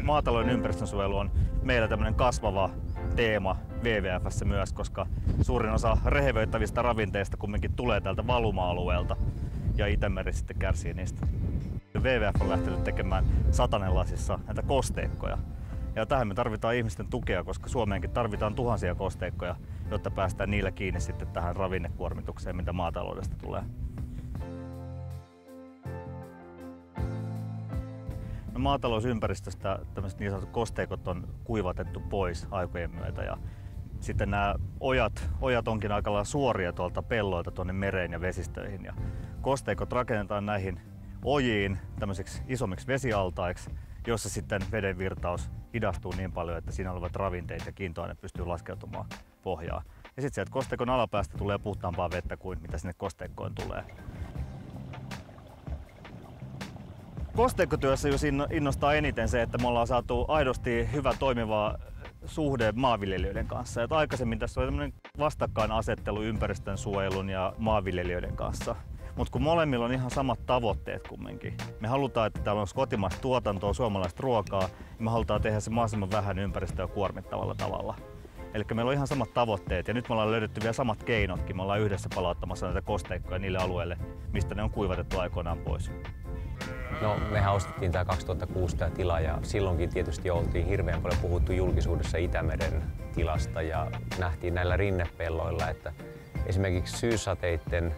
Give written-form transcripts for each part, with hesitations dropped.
Maatalouden ympäristönsuojelu on meillä tämmöinen kasvava teema WWF:ssä myös, koska suurin osa rehevöittävistä ravinteista kumminkin tulee täältä valuma-alueelta ja Itämeri sitten kärsii niistä. WWF on lähtenyt tekemään Satanen-lasissa näitä kosteikkoja. Ja tähän me tarvitaan ihmisten tukea, koska Suomeenkin tarvitaan tuhansia kosteikkoja, jotta päästään niillä kiinni sitten tähän ravinnekuormitukseen, mitä maataloudesta tulee. No, maatalousympäristöstä tämmöiset niin sanotut kosteikot on kuivatettu pois aikojen myötä ja sitten nämä ojat onkin aika lailla suoria tuolta pelloilta tuonne mereen ja vesistöihin. Ja kosteikot rakennetaan näihin ojiin tämmöisiksi isommiksi vesialtaiksi, jossa sitten veden virtaus hidastuu niin paljon, että siinä olevat ravinteet ja kiintoaine pystyy laskeutumaan pohjaan. Ja sitten sieltä kosteikon alapäästä tulee puhtaampaa vettä kuin mitä sinne kosteikkoon tulee. Kosteikkotyössä just innostaa eniten se, että me ollaan saatu aidosti hyvä toimiva suhde maanviljelijöiden kanssa. Et aikaisemmin tässä oli tämmöinen vastakkainasettelu ympäristön suojelun ja maanviljelijöiden kanssa. Mutta kun molemmilla on ihan samat tavoitteet kumminkin. Me halutaan, että täällä olisi kotimaista tuotantoa, suomalaista ruokaa, ja me halutaan tehdä se mahdollisimman vähän ympäristöä kuormittavalla tavalla. Eli meillä on ihan samat tavoitteet ja nyt me ollaan löydetty vielä samat keinotkin. Me ollaan yhdessä palauttamassa näitä kosteikkoja niille alueille, mistä ne on kuivatettu aikoinaan pois. No, mehän ostettiin tämä 2006 tämä tila ja silloinkin tietysti oltiin hirveän paljon puhuttu julkisuudessa Itämeren tilasta ja nähtiin näillä rinnepelloilla, että esimerkiksi syyssateiden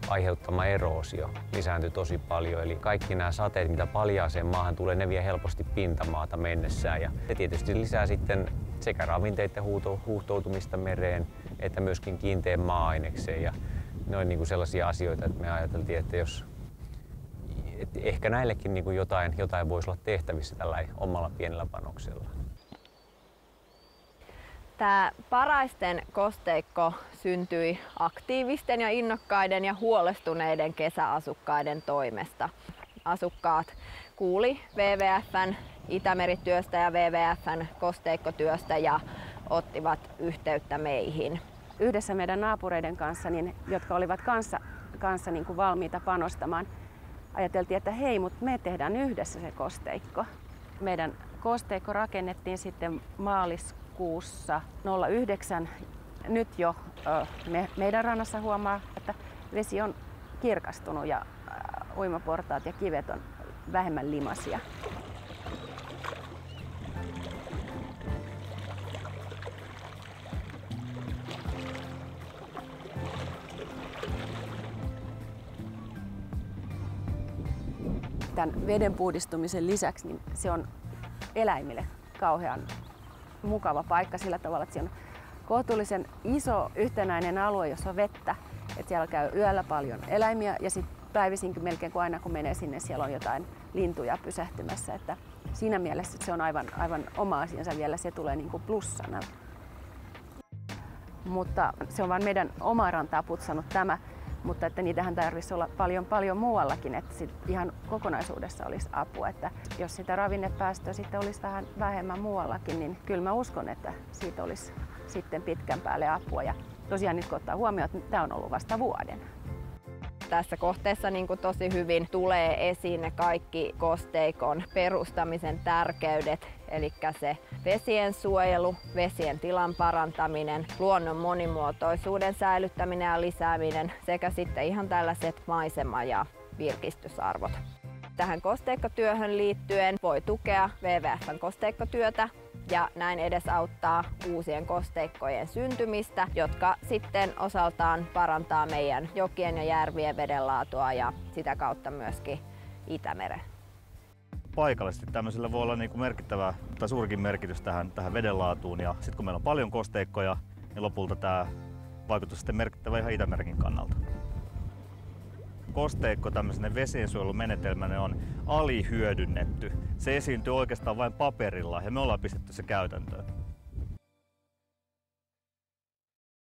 aiheuttama eroosio lisääntyi tosi paljon. Eli kaikki nämä sateet, mitä paljaaseen maahan tulee, ne vie helposti pintamaata mennessään. Ja se tietysti lisää sitten sekä ravinteiden huuhtoutumista mereen että myöskin kiinteän maa-ainekseen. Ja ne on niin sellaisia asioita, että me ajateltiin, että ehkä näillekin niin jotain voisi olla tehtävissä tällä omalla pienellä panoksella. Tämä Paraisten kosteikko syntyi aktiivisten ja innokkaiden ja huolestuneiden kesäasukkaiden toimesta. Asukkaat kuuli WWF:n Itämeri-työstä ja WWF:n kosteikkotyöstä ja ottivat yhteyttä meihin. Yhdessä meidän naapureiden kanssa, jotka olivat kanssa niin kuin valmiita panostamaan, ajateltiin, että hei, mutta me tehdään yhdessä se kosteikko. Meidän kosteikko rakennettiin sitten maaliskuussa 2009. Nyt jo meidän rannassa huomaa, että vesi on kirkastunut ja uimaportaat ja kivet on vähemmän limaisia. Tämän veden puhdistumisen lisäksi niin se on eläimille kauhean mukava paikka sillä tavalla, että se on kohtuullisen iso yhtenäinen alue, jossa on vettä. Että siellä käy yöllä paljon eläimiä ja sitten päivisinkin melkein kun aina kun menee sinne, siellä on jotain lintuja pysähtymässä. Että siinä mielessä se on aivan oma asiansa vielä, se tulee niin kuin plussana. Mutta se on vain meidän omaa rantaa putsannut tämä. Mutta että niitähän tarvitsisi olla paljon muuallakin, että sit ihan kokonaisuudessa olisi apua. Että jos sitä ravinnepäästöä sitten olisi vähän vähemmän muuallakin, niin kyllä mä uskon, että siitä olisi sitten pitkän päälle apua. Ja tosiaan nyt kun ottaa huomioon, että tämä on ollut vasta vuoden. Tässä kohteessa niin kuin tosi hyvin tulee esiin ne kaikki kosteikon perustamisen tärkeydet, eli se vesien suojelu, vesien tilan parantaminen, luonnon monimuotoisuuden säilyttäminen ja lisääminen sekä sitten ihan tällaiset maisema- ja virkistysarvot. Tähän kosteikkotyöhön liittyen voi tukea WWF:n kosteikkotyötä ja näin edesauttaa uusien kosteikkojen syntymistä, jotka sitten osaltaan parantaa meidän jokien ja järvien vedenlaatua ja sitä kautta myöskin Itämeren. Paikallisesti tämmöisellä voi olla merkittävä tai suurikin merkitys tähän vedenlaatuun ja sitten kun meillä on paljon kosteikkoja, niin lopulta tämä vaikutus sitten merkittävä ihan Itämerenkin kannalta. Kosteikko tämmöisenä vesiensuojelumenetelmänä on alihyödynnetty. Se esiintyy oikeastaan vain paperilla ja me ollaan pistetty se käytäntöön.